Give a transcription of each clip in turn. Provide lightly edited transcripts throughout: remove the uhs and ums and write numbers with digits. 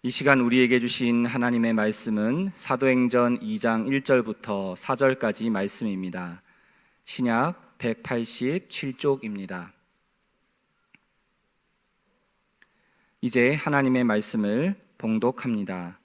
이 시간 우리에게 주신 하나님의 말씀은 사도행전 2장 1절부터 4절까지 말씀입니다. 신약 187쪽입니다. 이제 하나님의 말씀을 봉독합니다.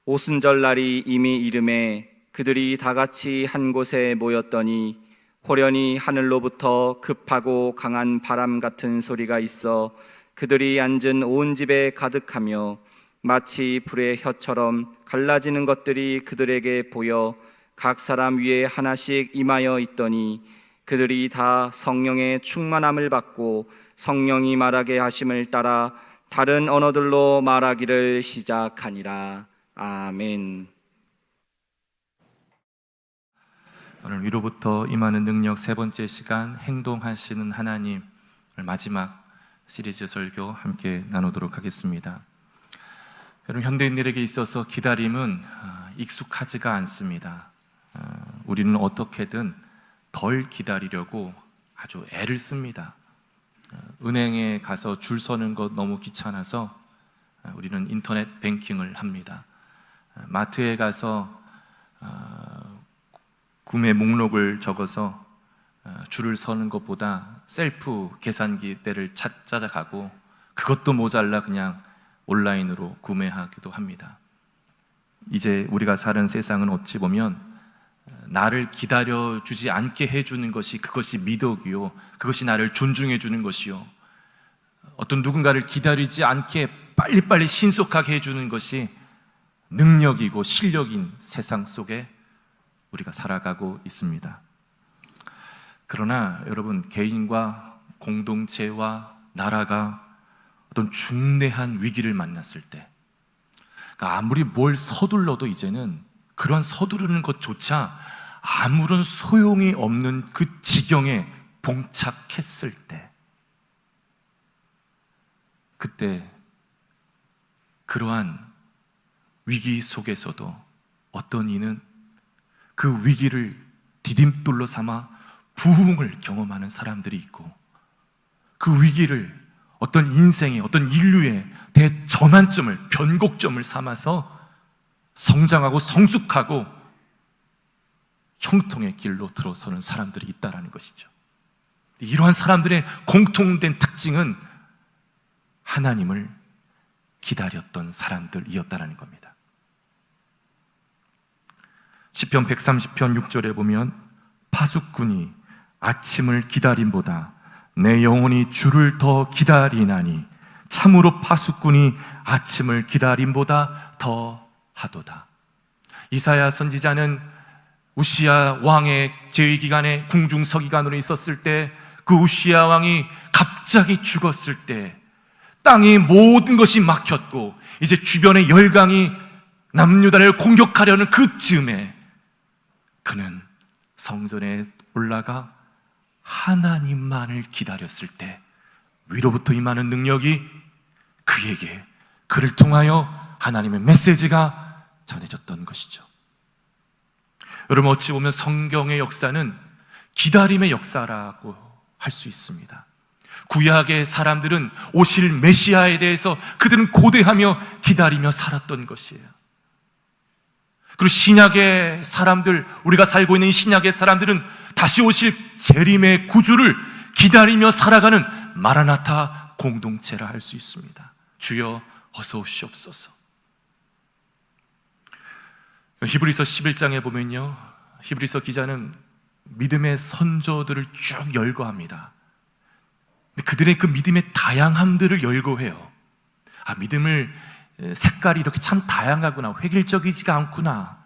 오순절날이 이미 이름에 그들이 다 같이 한 곳에 모였더니 호련히 하늘로부터 급하고 강한 바람 같은 소리가 있어 그들이 앉은 온 집에 가득하며 마치 불의 혀처럼 갈라지는 것들이 그들에게 보여 각 사람 위에 하나씩 임하여 있더니 그들이 다 성령의 충만함을 받고 성령이 말하게 하심을 따라 다른 언어들로 말하기를 시작하니라. 아멘. 오늘 위로부터 임하는 능력 세 번째 시간, 행동하시는 하나님, 마지막 시리즈 설교 함께 나누도록 하겠습니다. 여러분, 현대인들에게 있어서 기다림은 익숙하지가 않습니다. 우리는 어떻게든 덜 기다리려고 아주 애를 씁니다. 은행에 가서 줄 서는 것 너무 귀찮아서 우리는 인터넷 뱅킹을 합니다. 마트에 가서 구매 목록을 적어서 줄을 서는 것보다 셀프 계산기 때를 찾아가고 그것도 모자라 그냥 온라인으로 구매하기도 합니다. 이제 우리가 사는 세상은 어찌 보면 나를 기다려주지 않게 해주는 것이 그것이 미덕이요, 그것이 나를 존중해주는 것이요, 어떤 누군가를 기다리지 않게 빨리빨리 신속하게 해주는 것이 능력이고 실력인 세상 속에 우리가 살아가고 있습니다. 그러나 여러분, 개인과 공동체와 나라가 어떤 중대한 위기를 만났을 때, 그러니까 아무리 뭘 서둘러도 이제는 그런 서두르는 것조차 아무런 소용이 없는 그 지경에 봉착했을 때, 그때 그러한 위기 속에서도 어떤 이는 그 위기를 디딤돌로 삼아 부흥을 경험하는 사람들이 있고, 그 위기를 어떤 인생의, 어떤 인류의 대전환점을, 변곡점을 삼아서 성장하고 성숙하고 형통의 길로 들어서는 사람들이 있다는 것이죠. 이러한 사람들의 공통된 특징은 하나님을 기다렸던 사람들이었다는 겁니다. 시편 130편 6절에 보면 파수꾼이 아침을 기다림보다 내 영혼이 주를 더 기다리나니 참으로 파수꾼이 아침을 기다림보다 더 하도다. 이사야 선지자는 우시야 왕의 재위 기간에 궁중서기관으로 있었을 때, 그 우시야 왕이 갑자기 죽었을 때 땅의 모든 것이 막혔고 이제 주변의 열강이 남유다를 공격하려는 그 즈음에 그는 성전에 올라가 하나님만을 기다렸을 때 위로부터 임하는 능력이 그에게, 그를 통하여 하나님의 메시지가 전해졌던 것이죠. 여러분, 어찌 보면 성경의 역사는 기다림의 역사라고 할 수 있습니다. 구약의 사람들은 오실 메시아에 대해서 그들은 고대하며 기다리며 살았던 것이에요. 그리고 신약의 사람들, 우리가 살고 있는 신약의 사람들은 다시 오실 재림의 구주를 기다리며 살아가는 마라나타 공동체라 할 수 있습니다. 주여 어서 오시옵소서. 히브리서 11장에 보면요, 히브리서 기자는 믿음의 선조들을 쭉 열거합니다. 그들의 그 믿음의 다양함들을 열거해요. 믿음을 색깔이 이렇게 참 다양하구나, 획일적이지가 않구나.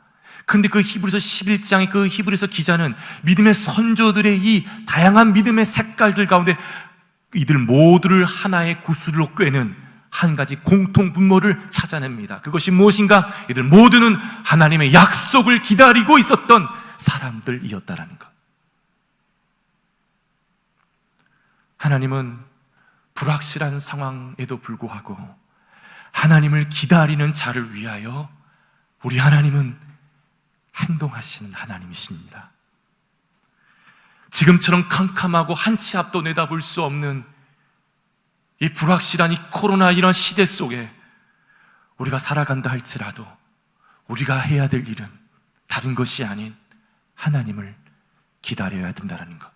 그런데 그 히브리서 11장의 그 히브리서 기자는 믿음의 선조들의 이 다양한 믿음의 색깔들 가운데 이들 모두를 하나의 구슬로 꿰는 한 가지 공통 분모를 찾아냅니다. 그것이 무엇인가? 이들 모두는 하나님의 약속을 기다리고 있었던 사람들이었다라는 것. 하나님은 불확실한 상황에도 불구하고 하나님을 기다리는 자를 위하여 우리 하나님은 행동하시는 하나님이십니다. 지금처럼 캄캄하고 한 치 앞도 내다볼 수 없는 이 불확실한 이 코로나 이런 시대 속에 우리가 살아간다 할지라도 우리가 해야 될 일은 다른 것이 아닌 하나님을 기다려야 된다는 것.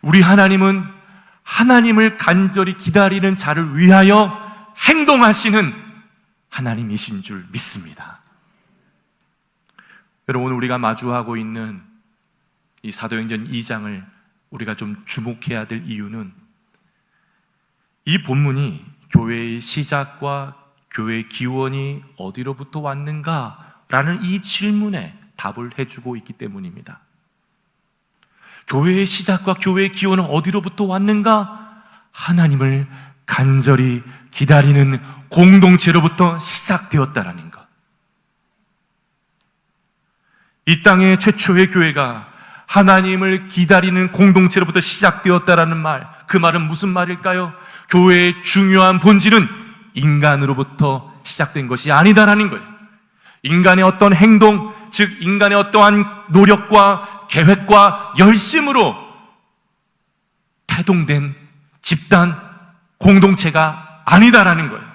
우리 하나님은 하나님을 간절히 기다리는 자를 위하여 행동하시는 하나님이신 줄 믿습니다. 여러분, 오늘 우리가 마주하고 있는 이 사도행전 2장을 우리가 좀 주목해야 될 이유는 이 본문이 교회의 시작과 교회의 기원이 어디로부터 왔는가라는 이 질문에 답을 해주고 있기 때문입니다. 교회의 시작과 교회의 기원은 어디로부터 왔는가? 하나님을 간절히 기다리는 공동체로부터 시작되었다라는 것. 이 땅의 최초의 교회가 하나님을 기다리는 공동체로부터 시작되었다라는 말, 그 말은 무슨 말일까요? 교회의 중요한 본질은 인간으로부터 시작된 것이 아니다라는 거예요. 인간의 어떤 행동, 즉 인간의 어떠한 노력과 계획과 열심으로 태동된 집단, 공동체가 아니다라는 거예요.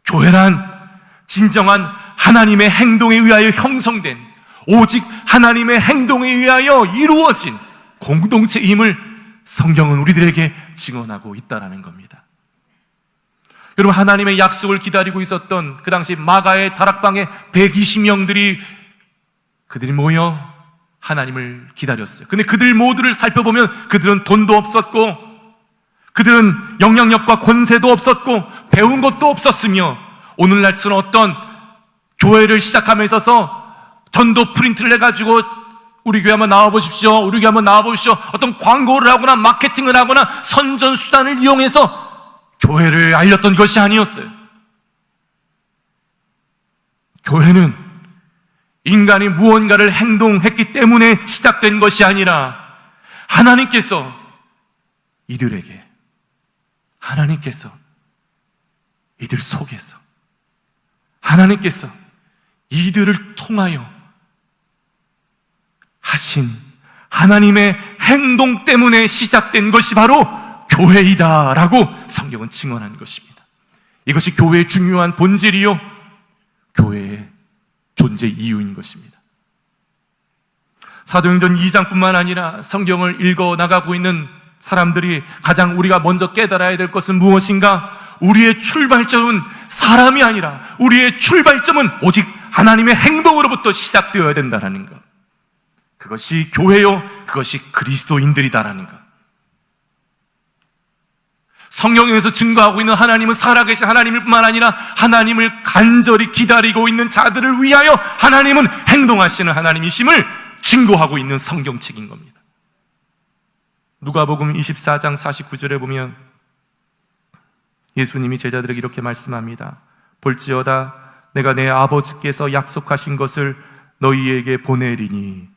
교회란 진정한 하나님의 행동에 의하여 형성된, 오직 하나님의 행동에 의하여 이루어진 공동체임을 성경은 우리들에게 증언하고 있다는 겁니다. 여러분, 하나님의 약속을 기다리고 있었던 그 당시 마가의 다락방에 120명들이 그들이 모여 하나님을 기다렸어요. 근데 그들 모두를 살펴보면 그들은 돈도 없었고, 그들은 영향력과 권세도 없었고, 배운 것도 없었으며, 오늘날처럼 어떤 교회를 시작함에 있어서 전도 프린트를 해가지고 우리 교회 한번 나와보십시오, 우리 교회 한번 나와보십시오, 어떤 광고를 하거나 마케팅을 하거나 선전수단을 이용해서 교회를 알렸던 것이 아니었어요. 교회는 인간이 무언가를 행동했기 때문에 시작된 것이 아니라 하나님께서 이들에게, 하나님께서 이들 속에서, 하나님께서 이들을 통하여 하신 하나님의 행동 때문에 시작된 것이 바로 교회이다라고 성경은 증언한 것입니다. 이것이 교회의 중요한 본질이요, 교회의 존재 이유인 것입니다. 사도행전 2장뿐만 아니라 성경을 읽어 나가고 있는 사람들이 가장 우리가 먼저 깨달아야 될 것은 무엇인가? 우리의 출발점은 사람이 아니라 우리의 출발점은 오직 하나님의 행동으로부터 시작되어야 된다는 것. 그것이 교회요, 그것이 그리스도인들이다라는 것. 성경에서 증거하고 있는 하나님은 살아계신 하나님일 뿐만 아니라 하나님을 간절히 기다리고 있는 자들을 위하여 하나님은 행동하시는 하나님이심을 증거하고 있는 성경책인 겁니다. 누가복음 24장 49절에 보면 예수님이 제자들에게 이렇게 말씀합니다. 볼지어다 내가 내 아버지께서 약속하신 것을 너희에게 보내리니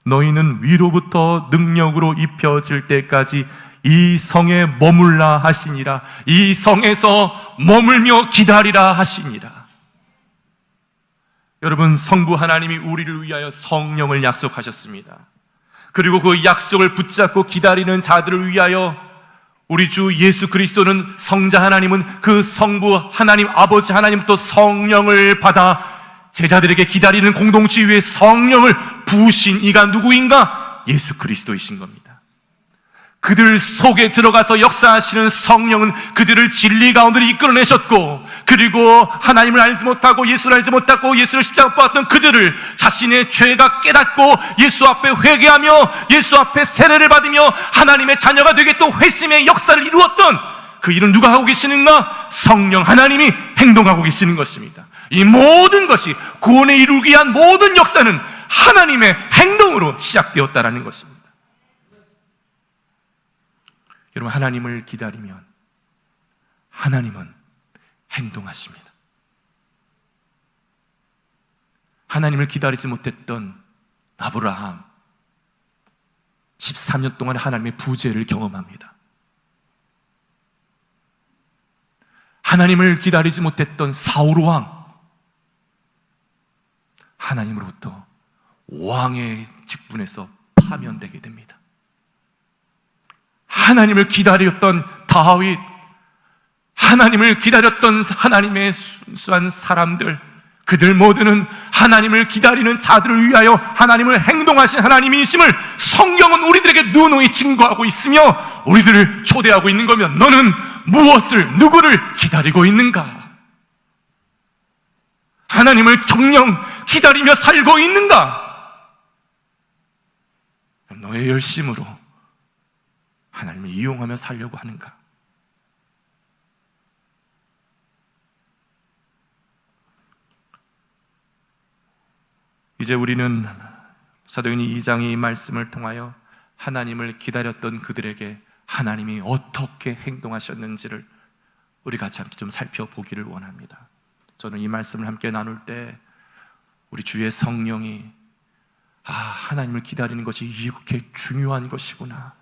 너희는 위로부터 능력으로 입혀질 때까지 이 성에 머물라 하시니라. 이 성에서 머물며 기다리라 하시니라. 여러분, 성부 하나님이 우리를 위하여 성령을 약속하셨습니다. 그리고 그 약속을 붙잡고 기다리는 자들을 위하여 우리 주 예수 그리스도는, 성자 하나님은 그 성부 하나님 아버지 하나님부터 성령을 받아 제자들에게 기다리는 공동체 위에 성령을 부으신 이가 누구인가? 예수 그리스도이신 겁니다. 그들 속에 들어가서 역사하시는 성령은 그들을 진리 가운데로 이끌어내셨고, 그리고 하나님을 알지 못하고 예수를 알지 못하고 예수를 십자가 보았던 그들을 자신의 죄가 깨닫고 예수 앞에 회개하며 예수 앞에 세례를 받으며 하나님의 자녀가 되게 또 회심의 역사를 이루었던 그 일은 누가 하고 계시는가? 성령 하나님이 행동하고 계시는 것입니다. 이 모든 것이 구원에 이루기 위한 모든 역사는 하나님의 행동으로 시작되었다라는 것입니다. 여러분, 하나님을 기다리면 하나님은 행동하십니다. 하나님을 기다리지 못했던 아브라함 13년 동안 하나님의 부재를 경험합니다. 하나님을 기다리지 못했던 사울 왕, 하나님으로부터 왕의 직분에서 파면되게 됩니다. 하나님을 기다렸던 다윗, 하나님을 기다렸던 하나님의 순수한 사람들, 그들 모두는 하나님을 기다리는 자들을 위하여 하나님을 행동하신 하나님이심을 성경은 우리들에게 누누이 증거하고 있으며 우리들을 초대하고 있는 거면, 너는 무엇을, 누구를 기다리고 있는가? 하나님을 정녕 기다리며 살고 있는가? 너의 열심으로 하나님을 이용하며 살려고 하는가? 이제 우리는 사도행전 2장의 이 말씀을 통하여 하나님을 기다렸던 그들에게 하나님이 어떻게 행동하셨는지를 우리 같이 함께 좀 살펴보기를 원합니다. 저는 이 말씀을 함께 나눌 때 우리 주의 성령이 하나님을 기다리는 것이 이렇게 중요한 것이구나,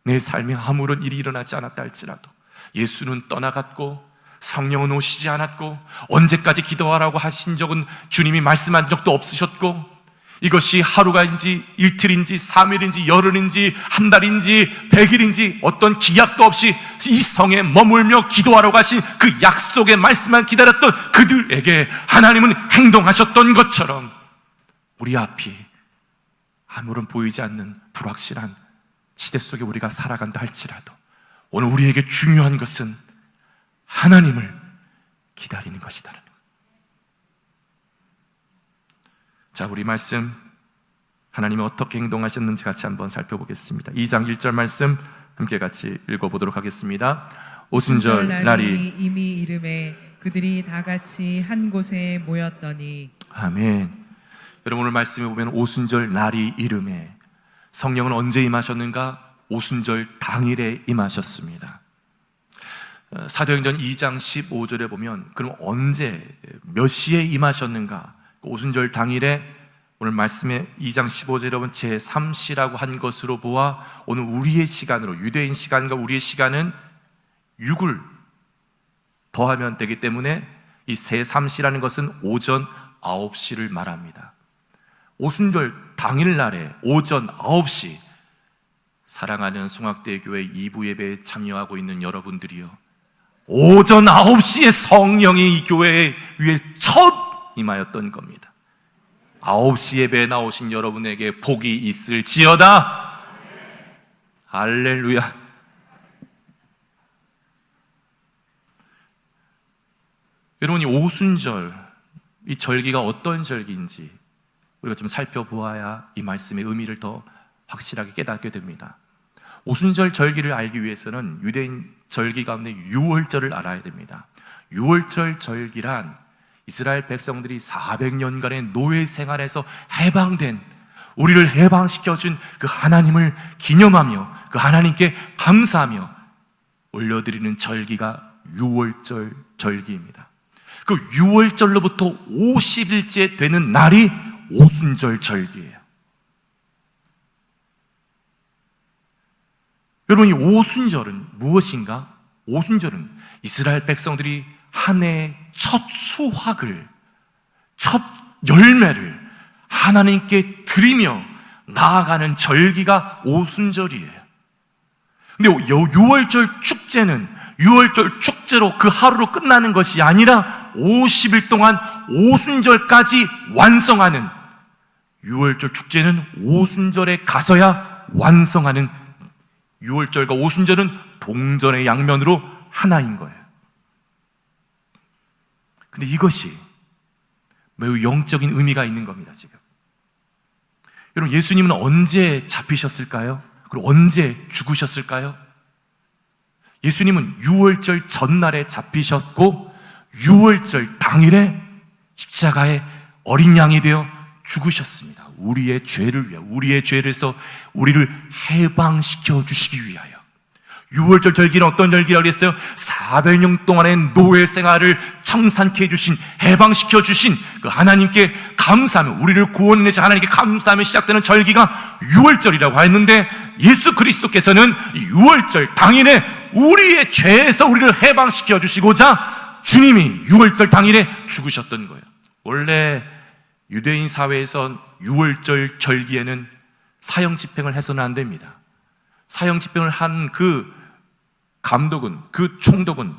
내 삶에 아무런 일이 일어나지 않았다 할지라도 예수는 떠나갔고 성령은 오시지 않았고 언제까지 기도하라고 하신 적은 주님이 말씀한 적도 없으셨고, 이것이 하루가인지 이틀인지 3일인지 열흘인지 한 달인지 100일인지 어떤 기약도 없이 이 성에 머물며 기도하라고 하신 그 약속의 말씀만 기다렸던 그들에게 하나님은 행동하셨던 것처럼 우리 앞이 아무런 보이지 않는 불확실한 시대 속에 우리가 살아간다 할지라도 오늘 우리에게 중요한 것은 하나님을 기다리는 것이다. 자, 우리 말씀 하나님이 어떻게 행동하셨는지 같이 한번 살펴보겠습니다. 2장 1절 말씀 함께 같이 읽어보도록 하겠습니다. 오순절 날이 이미 이름에 그들이 다 같이 한 곳에 모였더니. 아멘. 여러분, 오늘 말씀에 보면 오순절 날이 이름에, 성령은 언제 임하셨는가? 오순절 당일에 임하셨습니다. 사도행전 2장 15절에 보면 그럼 언제 몇 시에 임하셨는가? 오순절 당일에, 오늘 말씀에 2장 15절에 보면 제3시라고 한 것으로 보아 오늘 우리의 시간으로, 유대인 시간과 우리의 시간은 6을 더하면 되기 때문에 이 제3시라는 것은 오전 9시를 말합니다. 오순절 당일날에 오전 9시, 사랑하는 송악대교회 2부 예배에 참여하고 있는 여러분들이요, 오전 9시에 성령이 이 교회 위에 첫 임하였던 겁니다. 9시 예배에 나오신 여러분에게 복이 있을지어다. 할렐루야. 여러분이 오순절, 이 절기가 어떤 절기인지 우리가 좀 살펴보아야 이 말씀의 의미를 더 확실하게 깨닫게 됩니다. 오순절 절기를 알기 위해서는 유대인 절기 가운데 유월절을 알아야 됩니다. 유월절 절기란 이스라엘 백성들이 400년간의 노예 생활에서 해방된, 우리를 해방시켜준 그 하나님을 기념하며 그 하나님께 감사하며 올려드리는 절기가 유월절 절기입니다. 그 유월절로부터 50일째 되는 날이 오순절 절기예요. 여러분, 이 오순절은 무엇인가? 오순절은 이스라엘 백성들이 한 해의 첫 수확을, 첫 열매를 하나님께 드리며 나아가는 절기가 오순절이에요. 근데 유월절 축제는 유월절 축제로 그 하루로 끝나는 것이 아니라 50일 동안 오순절까지 완성하는, 유월절 축제는 오순절에 가서야 완성하는, 유월절과 오순절은 동전의 양면으로 하나인 거예요. 근데 이것이 매우 영적인 의미가 있는 겁니다. 지금 여러분, 예수님은 언제 잡히셨을까요? 그리고 언제 죽으셨을까요? 예수님은 유월절 전날에 잡히셨고 유월절 당일에 십자가에 어린 양이 되어 죽으셨습니다. 우리의 죄를 위하여, 우리의 죄에서 우리를 해방시켜 주시기 위하여. 유월절 절기는 어떤 절기라고 했어요? 400년 동안의 노예 생활을 청산케 해주신, 해방시켜 주신 그 하나님께 감사하며, 우리를 구원해내신 하나님께 감사하며 시작되는 절기가 유월절이라고 했는데, 예수 그리스도께서는 유월절 당일에 우리의 죄에서 우리를 해방시켜 주시고자 주님이 유월절 당일에 죽으셨던 거예요. 원래 유대인 사회에선 유월절 절기에는 사형 집행을 해서는 안 됩니다. 사형 집행을 한 그 감독은, 그 총독은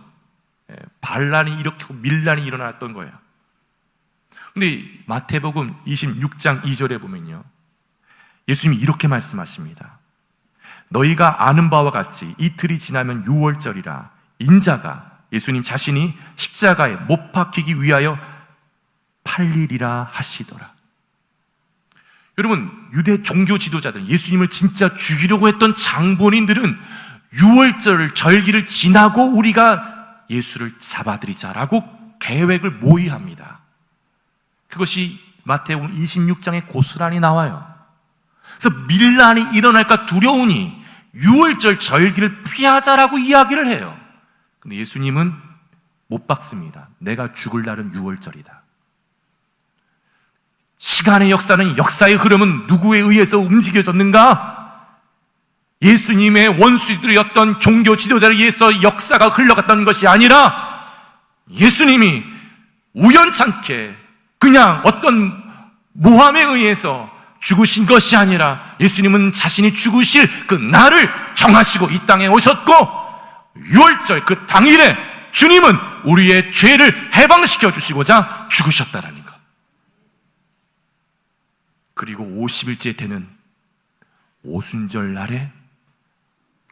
반란이 일으키고 밀란이 일어났던 거예요. 근데 마태복음 26장 2절에 보면요, 예수님이 이렇게 말씀하십니다. 너희가 아는 바와 같이 이틀이 지나면 유월절이라 인자가, 예수님 자신이 십자가에 못 박히기 위하여 팔리리라 하시더라. 여러분, 유대 종교 지도자들, 예수님을 진짜 죽이려고 했던 장본인들은 유월절 절기를 지나고 우리가 예수를 잡아들이자라고 계획을 모의합니다. 그것이 마태복음 26장에 고스란히 나와요. 그래서 밀란이 일어날까 두려우니 유월절 절기를 피하자라고 이야기를 해요. 근데 예수님은 못 박습니다. 내가 죽을 날은 유월절이다. 시간의 역사는, 역사의 흐름은 누구에 의해서 움직여졌는가? 예수님의 원수들이었던 종교 지도자를 위해서 역사가 흘러갔던 것이 아니라 예수님이 우연찮게 그냥 어떤 모함에 의해서 죽으신 것이 아니라 예수님은 자신이 죽으실 그 날을 정하시고 이 땅에 오셨고, 유월절 그 당일에 주님은 우리의 죄를 해방시켜 주시고자 죽으셨다라는 것. 그리고 50일째 되는 오순절 날에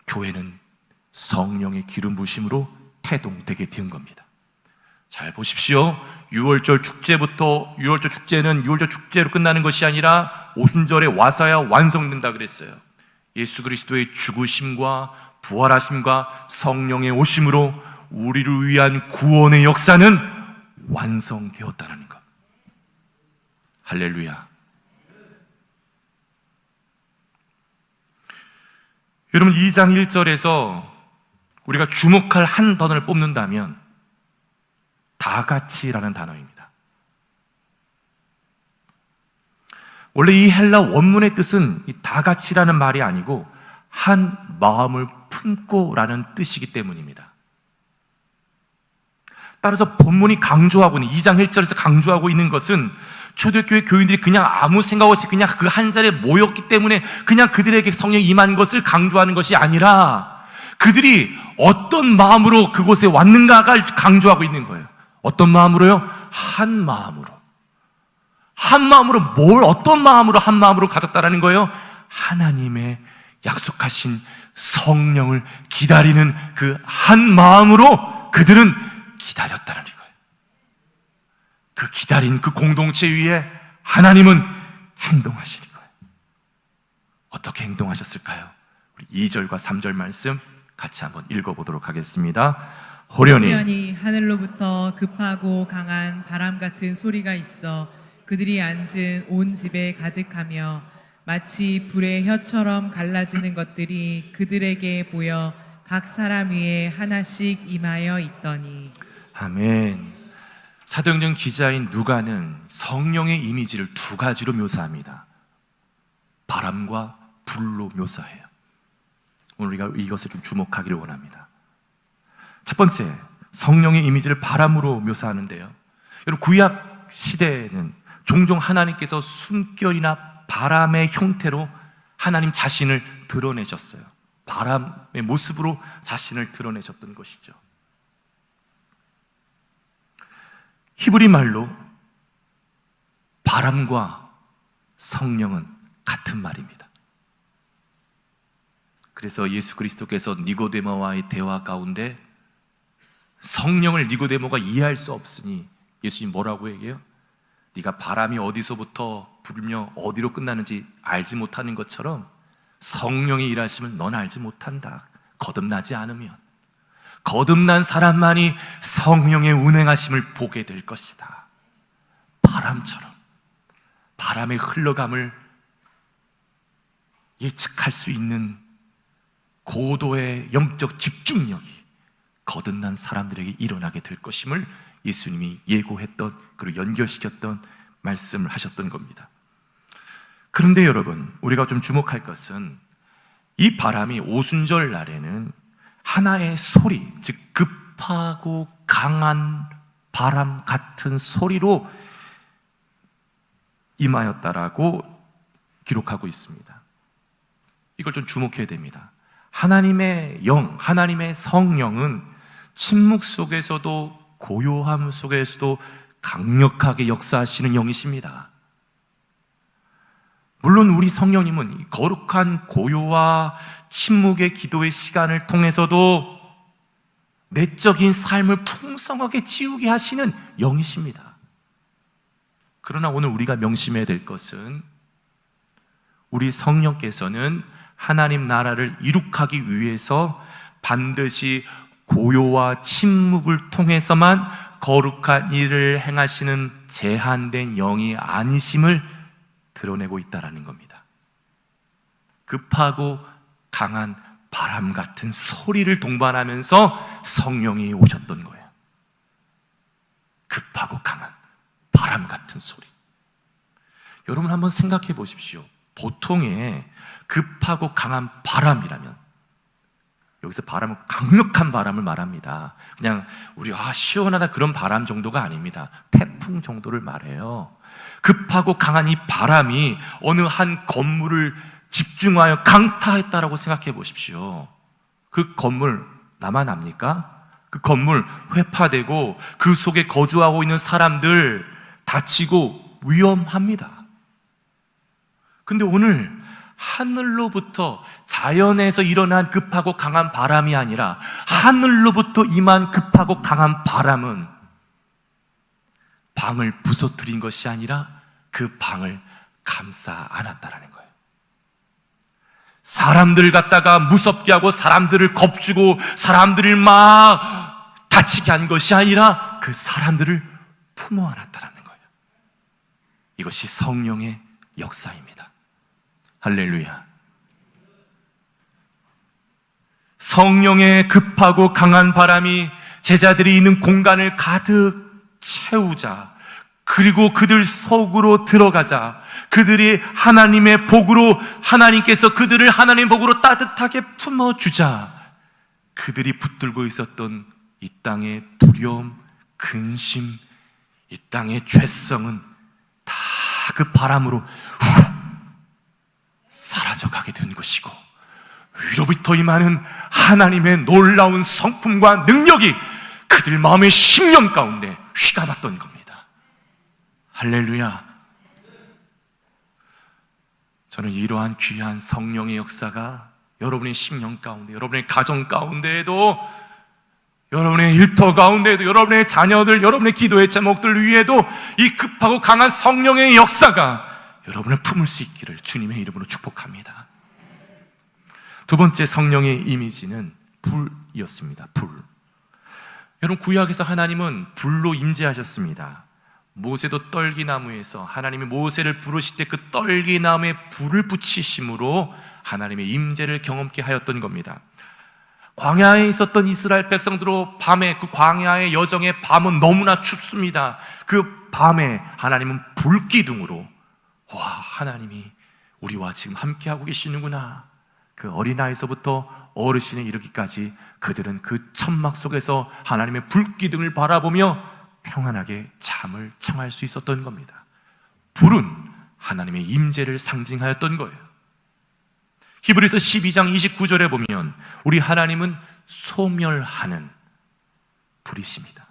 교회는 성령의 기름 부으심으로 태동되게 된 겁니다. 잘 보십시오. 유월절 축제부터, 유월절 축제는 유월절 축제로 끝나는 것이 아니라 오순절에 와서야 완성된다 그랬어요. 예수 그리스도의 죽으심과 부활하심과 성령의 오심으로 우리를 위한 구원의 역사는 완성되었다는 것. 할렐루야. 여러분, 2장 1절에서 우리가 주목할 한 단어를 뽑는다면 다같이라는 단어입니다. 원래 이 헬라 원문의 뜻은 이 다같이라는 말이 아니고 한 마음을 품고라는 뜻이기 때문입니다. 따라서 본문이 강조하고 있는 2장 1절에서 강조하고 있는 것은 초대교회 교인들이 그냥 아무 생각 없이 그냥 그 한 자리에 모였기 때문에 그냥 그들에게 성령이 임한 것을 강조하는 것이 아니라 그들이 어떤 마음으로 그곳에 왔는가가 강조하고 있는 거예요. 어떤 마음으로요? 한 마음으로. 한 마음으로, 뭘 어떤 마음으로 한 마음으로 가졌다라는 거예요? 하나님의 약속하신 성령을 기다리는 그 한 마음으로 그들은 기다렸다라는 거예요. 그 기다린 그 공동체 위에 하나님은 행동하시는 거예요. 어떻게 행동하셨을까요? 우리 2절과 3절 말씀 같이 한번 읽어보도록 하겠습니다. 호련히 하늘로부터 급하고 강한 바람 같은 소리가 있어 그들이 앉은 온 집에 가득하며 마치 불의 혀처럼 갈라지는 것들이 그들에게 보여 각 사람 위에 하나씩 임하여 있더니. 아멘. 사도행전 기자인 누가는 성령의 이미지를 두 가지로 묘사합니다. 바람과 불로 묘사해요. 오늘 우리가 이것을 좀 주목하기를 원합니다. 첫 번째, 성령의 이미지를 바람으로 묘사하는데요. 여러분, 구약 시대에는 종종 하나님께서 숨결이나 바람의 형태로 하나님 자신을 드러내셨어요. 바람의 모습으로 자신을 드러내셨던 것이죠. 히브리 말로 바람과 성령은 같은 말입니다. 그래서 예수 그리스도께서 니고데모와의 대화 가운데 성령을 니고데모가 이해할 수 없으니 예수님 뭐라고 얘기해요? 네가 바람이 어디서부터 불며 어디로 끝나는지 알지 못하는 것처럼 성령의 일하심을 넌 알지 못한다. 거듭나지 않으면. 거듭난 사람만이 성령의 운행하심을 보게 될 것이다. 바람처럼 바람의 흘러감을 예측할 수 있는 고도의 영적 집중력이 거듭난 사람들에게 일어나게 될 것임을 예수님이 예고했던, 그리고 연결시켰던 말씀을 하셨던 겁니다. 그런데 여러분, 우리가 좀 주목할 것은 이 바람이 오순절 날에는 하나의 소리, 즉 급하고 강한 바람 같은 소리로 임하였다라고 기록하고 있습니다. 이걸 좀 주목해야 됩니다. 하나님의 영, 하나님의 성령은 침묵 속에서도 고요함 속에서도 강력하게 역사하시는 영이십니다. 물론 우리 성령님은 거룩한 고요와 침묵의 기도의 시간을 통해서도 내적인 삶을 풍성하게 지우게 하시는 영이십니다. 그러나 오늘 우리가 명심해야 될 것은 우리 성령께서는 하나님 나라를 이룩하기 위해서 반드시 고요와 침묵을 통해서만 거룩한 일을 행하시는 제한된 영이 아니심을 드러내고 있다는 겁니다. 급하고 강한 바람 같은 소리를 동반하면서 성령이 오셨던 거예요. 급하고 강한 바람 같은 소리. 여러분 한번 생각해 보십시오. 보통의 급하고 강한 바람이라면, 여기서 바람은 강력한 바람을 말합니다. 그냥 우리 시원하다 그런 바람 정도가 아닙니다. 태풍 정도를 말해요. 급하고 강한 이 바람이 어느 한 건물을 집중하여 강타했다라고 생각해 보십시오. 그 건물 나만 압니까? 그 건물 회파되고 그 속에 거주하고 있는 사람들 다치고 위험합니다. 근데 오늘 하늘로부터, 자연에서 일어난 급하고 강한 바람이 아니라 하늘로부터 임한 급하고 강한 바람은 방을 부서뜨린 것이 아니라 그 방을 감싸 안았다라는 거예요. 사람들 갖다가 무섭게 하고 사람들을 겁주고 사람들을 막 다치게 한 것이 아니라 그 사람들을 품어 안았다라는 거예요. 이것이 성령의 역사입니다. 할렐루야. 성령의 급하고 강한 바람이 제자들이 있는 공간을 가득 채우자, 그리고 그들 속으로 들어가자, 그들이 하나님의 복으로, 하나님께서 그들을 하나님의 복으로 따뜻하게 품어주자, 그들이 붙들고 있었던 이 땅의 두려움, 근심, 이 땅의 죄성은 다 그 바람으로 후 사라져가게 된 것이고, 위로부터 임하는 하나님의 놀라운 성품과 능력이 그들 마음의 심령 가운데 휘감았던 겁니다. 할렐루야. 저는 이러한 귀한 성령의 역사가 여러분의 심령 가운데, 여러분의 가정 가운데에도, 여러분의 일터 가운데에도, 여러분의 자녀들, 여러분의 기도의 제목들 위에도 이 급하고 강한 성령의 역사가 여러분을 품을 수 있기를 주님의 이름으로 축복합니다. 두 번째 성령의 이미지는 불이었습니다. 불. 여러분, 구약에서 하나님은 불로 임재하셨습니다. 모세도 떨기나무에서 하나님이 모세를 부르실 때 그 떨기나무에 불을 붙이심으로 하나님의 임재를 경험케 하였던 겁니다. 광야에 있었던 이스라엘 백성들로 밤에, 그 광야의 여정의 밤은 너무나 춥습니다. 그 밤에 하나님은 불기둥으로, 와, 하나님이 우리와 지금 함께하고 계시는구나. 그 어린아이서부터 어르신에 이르기까지 그들은 그 천막 속에서 하나님의 불기둥을 바라보며 평안하게 잠을 청할 수 있었던 겁니다. 불은 하나님의 임재를 상징하였던 거예요. 히브리서 12장 29절에 보면 우리 하나님은 소멸하는 불이십니다.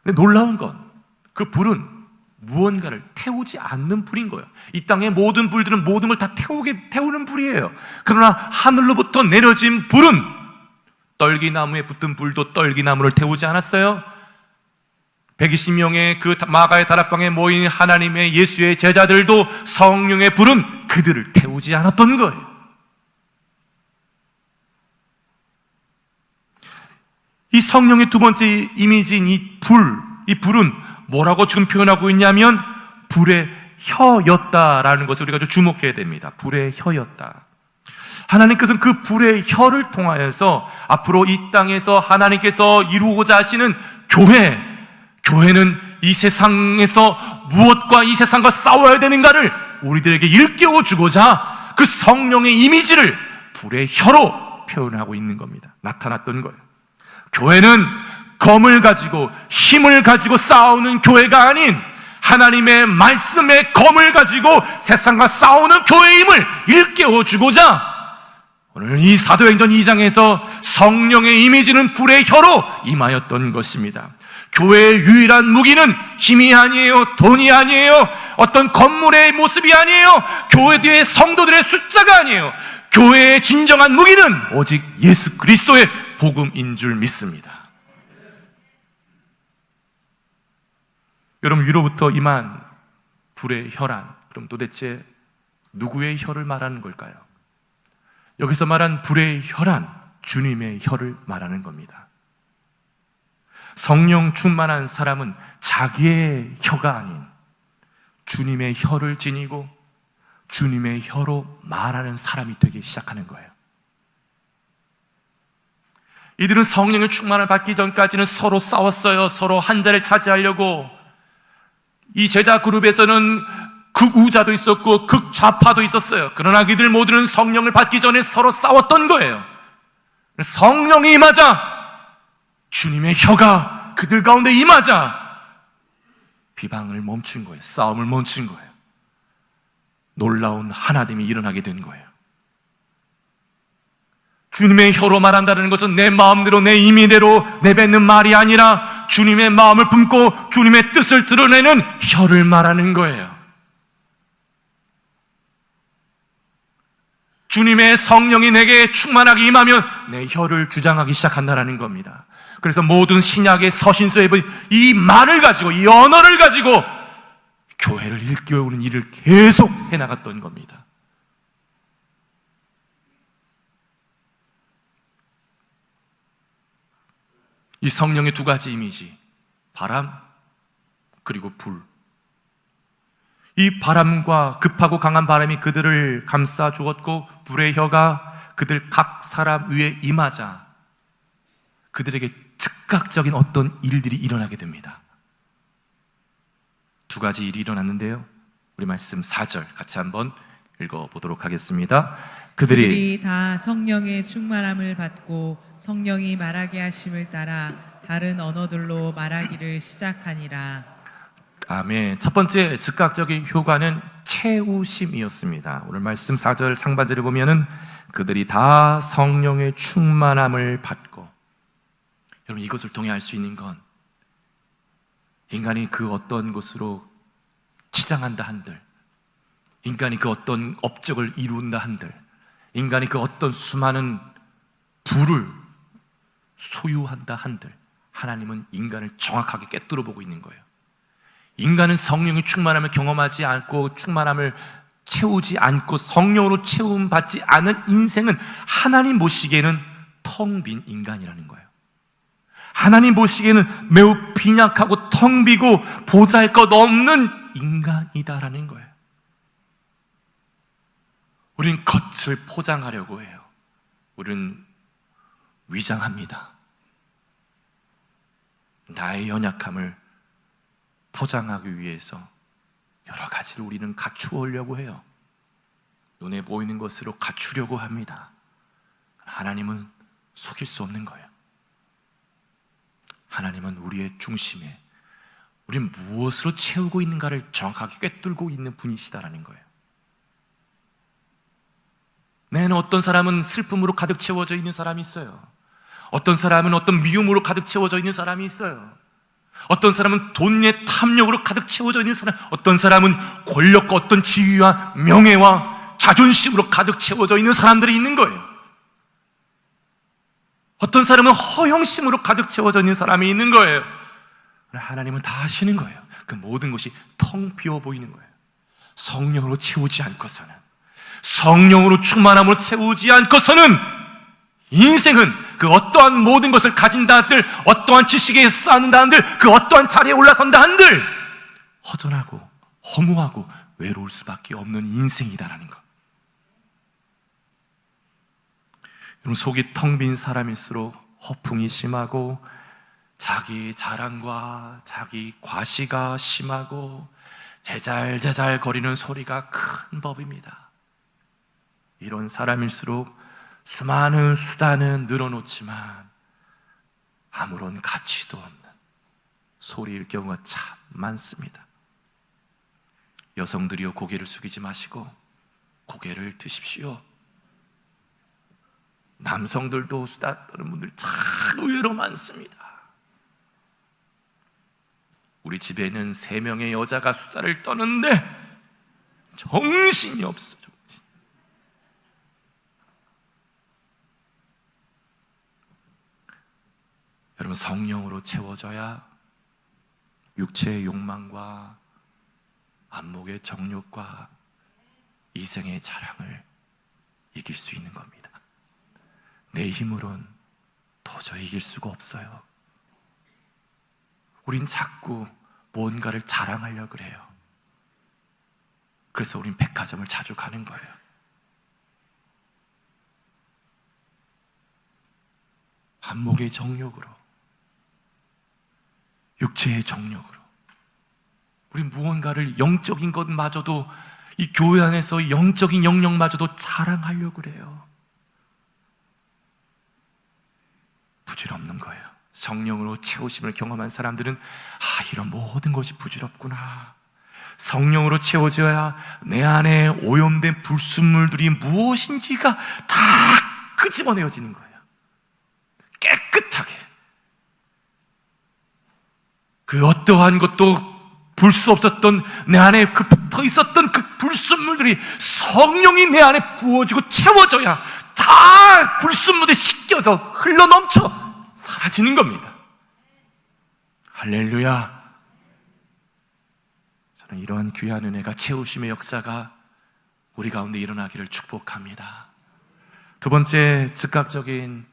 근데 놀라운 건 그 불은 무언가를 태우지 않는 불인 거예요. 이 땅의 모든 불들은 모든 걸 다 태우는 불이에요. 그러나 하늘로부터 내려진 불은, 떨기나무에 붙은 불도 떨기나무를 태우지 않았어요. 120명의 그 마가의 다락방에 모인 하나님의 예수의 제자들도 성령의 불은 그들을 태우지 않았던 거예요. 이 성령의 두 번째 이미지인 이 불은 뭐라고 지금 표현하고 있냐면 불의 혀였다라는 것을 우리가 좀 주목해야 됩니다. 불의 혀였다. 하나님께서는 그 불의 혀를 통하여서 앞으로 이 땅에서 하나님께서 이루고자 하시는 교회는 이 세상에서 무엇과 이 세상과 싸워야 되는가를 우리들에게 일깨워 주고자 그 성령의 이미지를 불의 혀로 표현하고 있는 겁니다. 나타났던 거예요. 교회는 검을 가지고 힘을 가지고 싸우는 교회가 아닌 하나님의 말씀의 검을 가지고 세상과 싸우는 교회임을 일깨워 주고자 오늘 이 사도행전 2장에서 성령의 이미지는 불의 혀로 임하였던 것입니다. 교회의 유일한 무기는 힘이 아니에요, 돈이 아니에요, 어떤 건물의 모습이 아니에요, 교회의 성도들의 숫자가 아니에요. 교회의 진정한 무기는 오직 예수 그리스도의 복음인 줄 믿습니다. 여러분, 위로부터 임한 불의 혀란 그럼 도대체 누구의 혀를 말하는 걸까요? 여기서 말한 불의 혀란 주님의 혀를 말하는 겁니다. 성령 충만한 사람은 자기의 혀가 아닌 주님의 혀를 지니고 주님의 혀로 말하는 사람이 되기 시작하는 거예요. 이들은 성령의 충만을 받기 전까지는 서로 싸웠어요. 서로 한 자리를 차지하려고. 이 제자 그룹에서는 극우자도 있었고 극좌파도 있었어요. 그러나 이들 모두는 성령을 받기 전에 서로 싸웠던 거예요. 성령이 임하자, 주님의 혀가 그들 가운데 임하자 비방을 멈춘 거예요. 싸움을 멈춘 거예요. 놀라운 하나님이 일어나게 된 거예요. 주님의 혀로 말한다는 것은 내 마음대로 내 임의대로 내뱉는 말이 아니라 주님의 마음을 품고 주님의 뜻을 드러내는 혀를 말하는 거예요. 주님의 성령이 내게 충만하게 임하면 내 혀를 주장하기 시작한다는 겁니다. 그래서 모든 신약의 서신서에 이 말을 가지고, 이 언어를 가지고 교회를 일깨우는 일을 계속 해나갔던 겁니다. 이 성령의 두 가지 이미지, 바람 그리고 불. 이 바람과 급하고 강한 바람이 그들을 감싸 주었고 불의 혀가 그들 각 사람 위에 임하자 그들에게 즉각적인 어떤 일들이 일어나게 됩니다. 두 가지 일이 일어났는데요, 우리 말씀 4절 같이 한번 읽어보도록 하겠습니다. 그들이 다 성령의 충만함을 받고 성령이 말하게 하심을 따라 다른 언어들로 말하기를 시작하니라. 아멘. 첫 번째 즉각적인 효과는 채우심이었습니다. 오늘 말씀 4절 상반절을 보면은 그들이 다 성령의 충만함을 받고, 여러분 이것을 통해 알 수 있는 건 인간이 그 어떤 것으로 치장한다 한들, 인간이 그 어떤 업적을 이룬다 한들, 인간이 그 어떤 수많은 부를 소유한다 한들 하나님은 인간을 정확하게 꿰뚫어 보고 있는 거예요. 인간은 성령의 충만함을 경험하지 않고 충만함을 채우지 않고 성령으로 채움받지 않은 인생은 하나님 보시기에는 텅 빈 인간이라는 거예요. 하나님 보시기에는 매우 빈약하고 텅 비고 보잘것없는 인간이다라는 거예요. 우린 겉을 포장하려고 해요. 우리는 위장합니다. 나의 연약함을 포장하기 위해서 여러 가지를 우리는 갖추려고 해요. 눈에 보이는 것으로 갖추려고 합니다. 하나님은 속일 수 없는 거예요. 하나님은 우리의 중심에 우리는 무엇으로 채우고 있는가를 정확하게 꿰뚫고 있는 분이시다라는 거예요. 내는 어떤 사람은 슬픔으로 가득 채워져 있는 사람이 있어요. 어떤 사람은 어떤 미움으로 가득 채워져 있는 사람이 있어요. 어떤 사람은 돈의 탐욕으로 가득 채워져 있는 사람, 어떤 사람은 권력과 어떤 지위와 명예와 자존심으로 가득 채워져 있는 사람들이 있는 거예요. 어떤 사람은 허영심으로 가득 채워져 있는 사람이 있는 거예요. 하나님은 다 아시는 거예요. 그 모든 것이 텅 비어 보이는 거예요. 성령으로 채우지 않고서는, 성령으로 충만함으로 채우지 않고서는 인생은 그 어떠한 모든 것을 가진다 한들, 어떠한 지식에 쌓는다 한들, 그 어떠한 자리에 올라선다 한들 허전하고 허무하고 외로울 수밖에 없는 인생이다라는 것. 여러분, 속이 텅 빈 사람일수록 허풍이 심하고 자기 자랑과 자기 과시가 심하고 제잘제잘 거리는 소리가 큰 법입니다. 이런 사람일수록 수많은 수단은 늘어놓지만 아무런 가치도 없는 소리일 경우가 참 많습니다. 여성들이여 고개를 숙이지 마시고 고개를 드십시오. 남성들도 수다 떠는 분들 참 의외로 많습니다. 우리 집에는 3명의 여자가 수다를 떠는데 정신이 없어. 여러분, 성령으로 채워져야 육체의 욕망과 안목의 정욕과 이생의 자랑을 이길 수 있는 겁니다. 내 힘으론 도저히 이길 수가 없어요. 우린 자꾸 뭔가를 자랑하려고 그래요. 그래서 우린 백화점을 자주 가는 거예요. 안목의 정욕으로, 육체의 정욕으로 우린 무언가를 영적인 것마저도, 이 교회 안에서 영적인 영역마저도 자랑하려고 그래요. 부질없는 거예요. 성령으로 채우심을 경험한 사람들은 이런 모든 것이 부질없구나. 성령으로 채워져야 내 안에 오염된 불순물들이 무엇인지가 다 끄집어내어지는 거예요. 깨끗하게. 그 어떠한 것도 볼 수 없었던 내 안에 그 붙어 있었던 그 불순물들이 성령이 내 안에 부어지고 채워져야 다 불순물에 씻겨져 흘러넘쳐 사라지는 겁니다. 할렐루야. 저는 이러한 귀한 은혜가, 채우심의 역사가 우리 가운데 일어나기를 축복합니다. 두 번째 즉각적인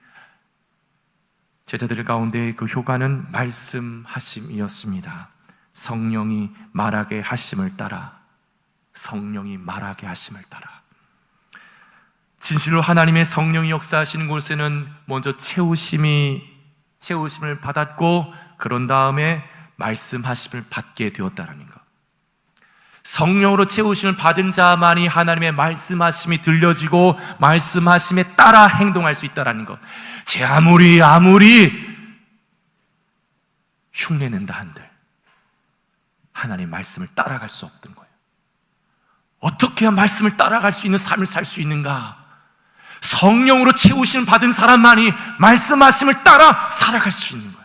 제자들 가운데 그 효과는 말씀하심이었습니다. 성령이 말하게 하심을 따라, 성령이 말하게 하심을 따라. 진실로 하나님의 성령이 역사하시는 곳에는 먼저 채우심을 받았고, 그런 다음에 말씀하심을 받게 되었다는 것. 성령으로 채우심을 받은 자만이 하나님의 말씀하심이 들려지고 말씀하심에 따라 행동할 수 있다는 것. 제 아무리 흉내낸다 한들 하나님의 말씀을 따라갈 수 없던 거예요. 어떻게 해야 말씀을 따라갈 수 있는 삶을 살 수 있는가? 성령으로 채우심을 받은 사람만이 말씀하심을 따라 살아갈 수 있는 거예요.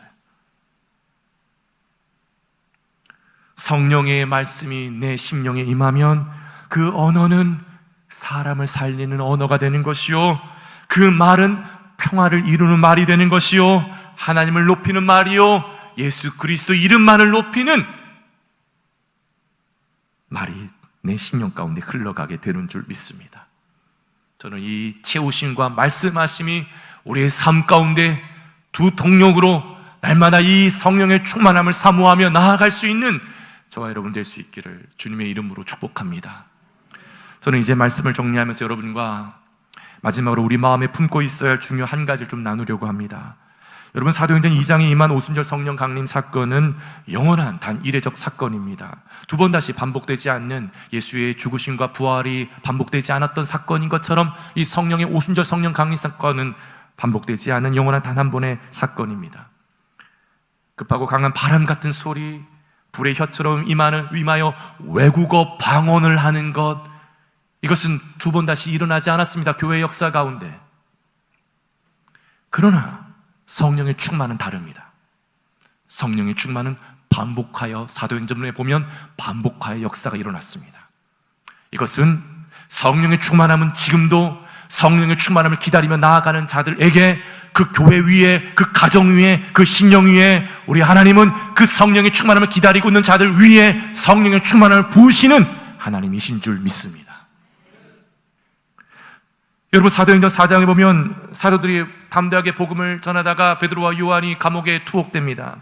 성령의 말씀이 내 심령에 임하면 그 언어는 사람을 살리는 언어가 되는 것이요, 그 말은 평화를 이루는 말이 되는 것이요, 하나님을 높이는 말이요, 예수 그리스도 이름만을 높이는 말이 내 심령 가운데 흘러가게 되는 줄 믿습니다. 저는 이 채우심과 말씀하심이 우리의 삶 가운데 두 동력으로 날마다 이 성령의 충만함을 사모하며 나아갈 수 있는 저와 여러분 될 수 있기를 주님의 이름으로 축복합니다. 저는 이제 말씀을 정리하면서 여러분과 마지막으로 우리 마음에 품고 있어야 할 중요한 한 가지를 좀 나누려고 합니다. 여러분, 사도행전 2장에 임한 오순절 성령 강림 사건은 영원한 단 이례적 사건입니다. 두 번 다시 반복되지 않는, 예수의 죽으심과 부활이 반복되지 않았던 사건인 것처럼 이 성령의 오순절 성령 강림 사건은 반복되지 않은 영원한 단 한 번의 사건입니다. 급하고 강한 바람 같은 소리, 불의 혀처럼 임하여 외국어 방언을 하는 것, 이것은 두 번 다시 일어나지 않았습니다. 교회 역사 가운데. 그러나 성령의 충만은 다릅니다. 성령의 충만은 반복하여, 사도행전에 보면 반복하여 역사가 일어났습니다. 이것은 성령의 충만함은 지금도 성령의 충만함을 기다리며 나아가는 자들에게, 그 교회 위에, 그 가정 위에, 그 신령 위에, 우리 하나님은 그 성령의 충만함을 기다리고 있는 자들 위에 성령의 충만함을 부으시는 하나님이신 줄 믿습니다. 여러분, 사도행전 4장에 보면 사도들이 담대하게 복음을 전하다가 베드로와 요한이 감옥에 투옥됩니다.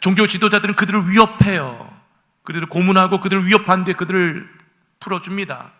종교 지도자들은 그들을 위협해요. 그들을 고문하고 그들을 위협한 뒤에 그들을 풀어줍니다.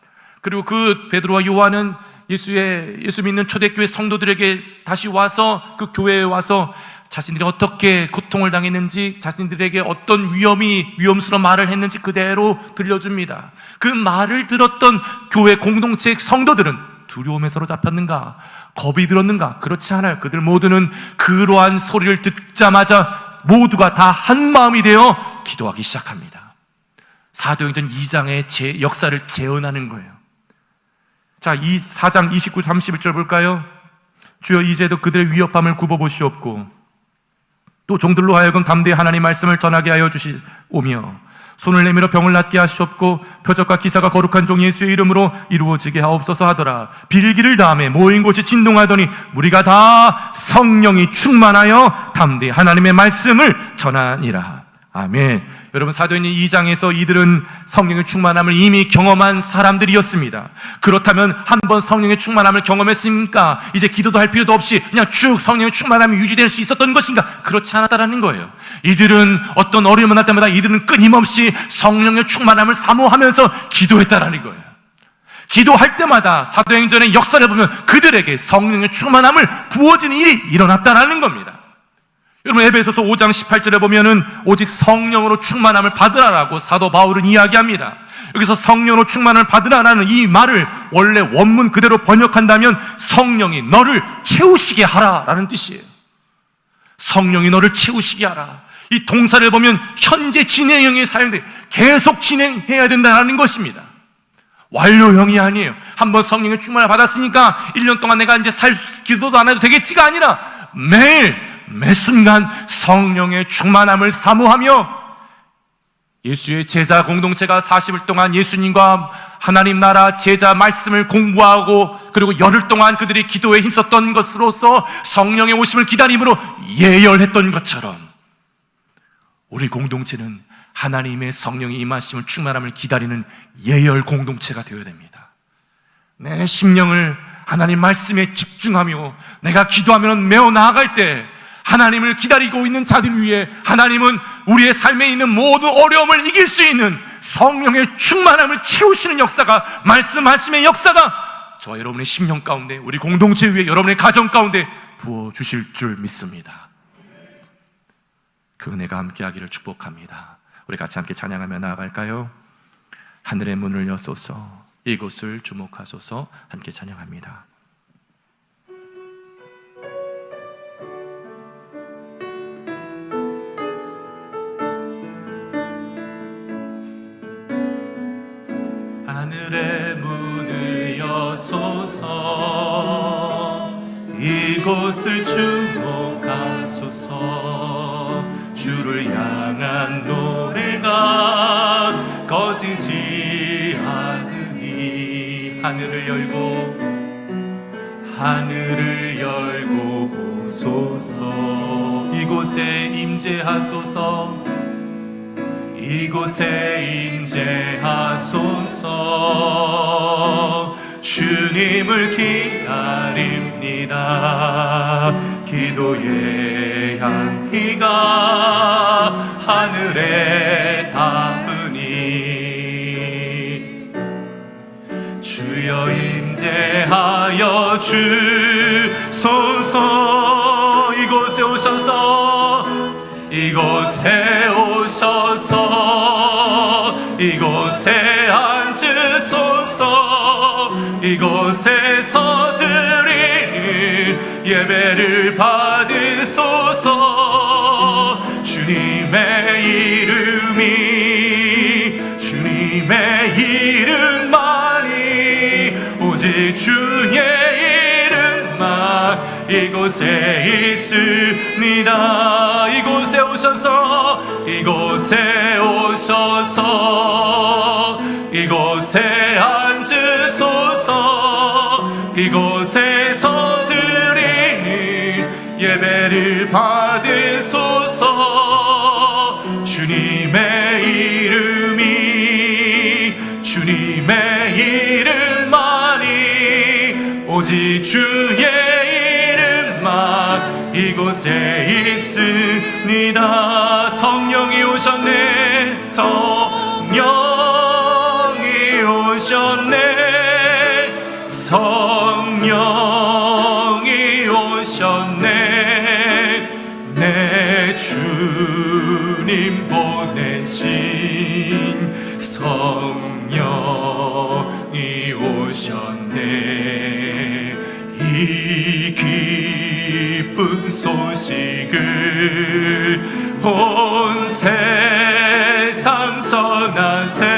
그리고 그 베드로와 요한은 예수 믿는 초대교회 성도들에게 다시 와서, 그 교회에 와서 자신들이 어떻게 고통을 당했는지, 자신들에게 어떤 위험스러운 말을 했는지 그대로 들려줍니다. 그 말을 들었던 교회 공동체 성도들은 두려움에 사로잡혔는가? 겁이 들었는가? 그렇지 않아요. 그들 모두는 그러한 소리를 듣자마자 모두가 다 한 마음이 되어 기도하기 시작합니다. 사도행전 2장의 역사를 재현하는 거예요. 자, 이 4장 29, 31절 볼까요? 주여 이제도 그들의 위협함을 굽어보시옵고 또 종들로 하여금 담대히 하나님 말씀을 전하게 하여 주시오며 손을 내밀어 병을 낫게 하시옵고 표적과 기사가 거룩한 종 예수의 이름으로 이루어지게 하옵소서 하더라. 빌기를 다음에 모인 곳이 진동하더니 무리가 다 성령이 충만하여 담대히 하나님의 말씀을 전하니라. 아멘. 여러분, 사도행전 2장에서 이들은 성령의 충만함을 이미 경험한 사람들이었습니다. 그렇다면 한번 성령의 충만함을 경험했으니까 이제 기도도 할 필요도 없이 그냥 쭉 성령의 충만함이 유지될 수 있었던 것인가? 그렇지 않았다라는 거예요. 이들은 어떤 어려움을 만날 때마다 이들은 끊임없이 성령의 충만함을 사모하면서 기도했다라는 거예요. 기도할 때마다 사도행전의 역사를 보면 그들에게 성령의 충만함을 부어지는 일이 일어났다라는 겁니다. 여러분, 에베소서 5장 18절에 보면은 오직 성령으로 충만함을 받으라라고 사도 바울은 이야기합니다. 여기서 성령으로 충만함을 받으라라는 이 말을 원래 원문 그대로 번역한다면 성령이 너를 채우시게 하라라는 뜻이에요. 성령이 너를 채우시게 하라. 이 동사를 보면 현재 진행형이 사용돼 계속 진행해야 된다는 것입니다. 완료형이 아니에요. 한번 성령의 충만을 받았으니까 1년 동안 내가 이제 기도도 안 해도 되겠지가 아니라 매일 매 순간 성령의 충만함을 사모하며 예수의 제자 공동체가 40일 동안 예수님과 하나님 나라 제자 말씀을 공부하고 그리고 열흘 동안 그들이 기도에 힘썼던 것으로서 성령의 오심을 기다림으로 예열했던 것처럼 우리 공동체는 하나님의 성령의 임하심을 충만함을 기다리는 예열 공동체가 되어야 됩니다. 내 심령을 하나님 말씀에 집중하며 내가 기도하면 메어 나아갈 때 하나님을 기다리고 있는 자들 위해 하나님은 우리의 삶에 있는 모든 어려움을 이길 수 있는 성령의 충만함을 채우시는 역사가, 말씀하심의 역사가 저와 여러분의 심령 가운데, 우리 공동체 위에, 여러분의 가정 가운데 부어주실 줄 믿습니다. 그 은혜가 함께하기를 축복합니다. 우리 같이 함께 찬양하며 나아갈까요? 하늘의 문을 여소서 이곳을 주목하소서. 함께 찬양합니다. 하늘의 문을 여소서 이곳을 주목하소서. 주를 향한 노래가 꺼지지 않으니 하늘을 열고 보소서. 이곳에 임재하소서. 이곳에 임재하소서. 주님을 기다립니다. 기도의 향기가 하늘에 닿으니 주여 임재하여 주소서. 이곳에 오셔서 이곳에 앉으소서. 이곳에서 드릴 예배를 받으소서. 주님의 이름만이 오직 주의 이름만 이곳에 있습니다. 이곳에 오셔서 이곳에 앉으소서. 이곳에서 드릴 예배를 받으소서. 주님의 이름만이 오직 주의 이름만 이곳에 있습니다. 성령이 오셨네. 성령이 오셨네. 내 주님 보내신 성령이 오셨네. 이 기쁜 소식을 온 세상 전하세.